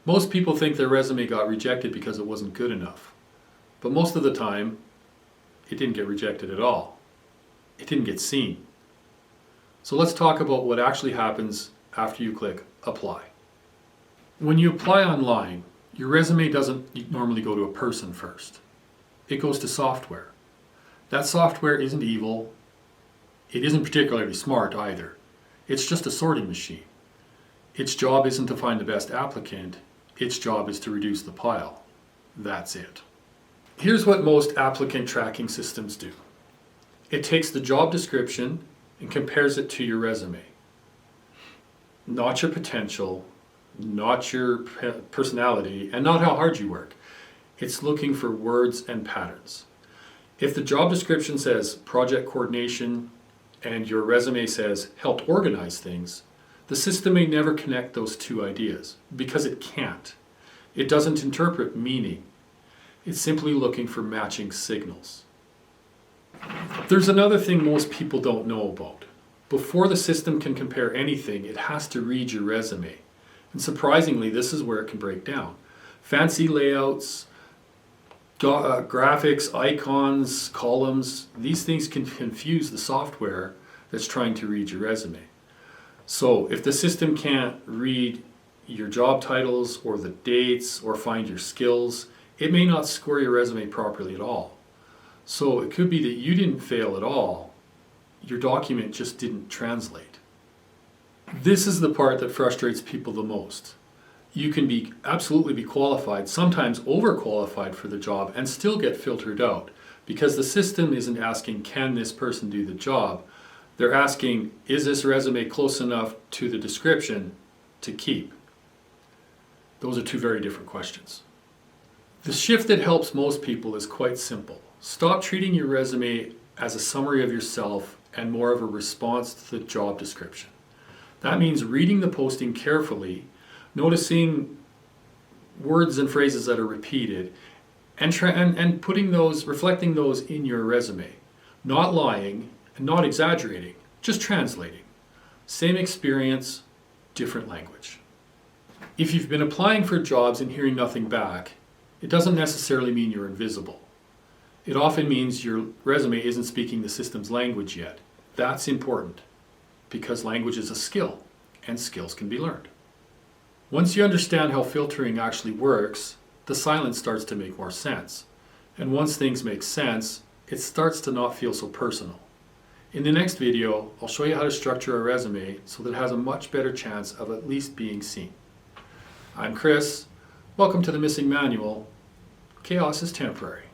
Most people think their resume got rejected because it wasn't good enough. But most of the time, it didn't get rejected at all. It didn't get seen. So let's talk about what actually happens after you click Apply. When you apply online, your resume doesn't normally go to a person first. It goes to software. That software isn't evil. It isn't particularly smart either. It's just a sorting machine. Its job isn't to find the best applicant. Its job is to reduce the pile. That's it. Here's what most applicant tracking systems do. It takes the job description and compares it to your resume. Not your potential, not your personality, and not how hard you work. It's looking for words and patterns. If the job description says project coordination and your resume says helped organize things, the system may never connect those two ideas because it can't. It doesn't interpret meaning. It's simply looking for matching signals. There's another thing most people don't know about. Before the system can compare anything, it has to read your resume. And surprisingly, this is where it can break down. Fancy layouts, graphics, icons, columns, these things can confuse the software that's trying to read your resume. So if the system can't read your job titles or the dates or find your skills, it may not score your resume properly at all. So it could be that you didn't fail at all, your document just didn't translate. This is the part that frustrates people the most. You can absolutely be qualified, sometimes overqualified for the job, and still get filtered out because the system isn't asking, can this person do the job? They're asking, is this resume close enough to the description to keep? Those are two very different questions. The shift that helps most people is quite simple. Stop treating your resume as a summary of yourself and more of a response to the job description. That means reading the posting carefully, noticing words and phrases that are repeated, and putting those, reflecting those in your resume. Not lying and not exaggerating, just translating. Same experience, different language. If you've been applying for jobs and hearing nothing back, it doesn't necessarily mean you're invisible. It often means your resume isn't speaking the system's language yet. That's important because language is a skill and skills can be learned. Once you understand how filtering actually works, the silence starts to make more sense. And once things make sense, it starts to not feel so personal. In the next video, I'll show you how to structure a resume so that it has a much better chance of at least being seen. I'm Chris. Welcome to the Missing Manual. Chaos is temporary.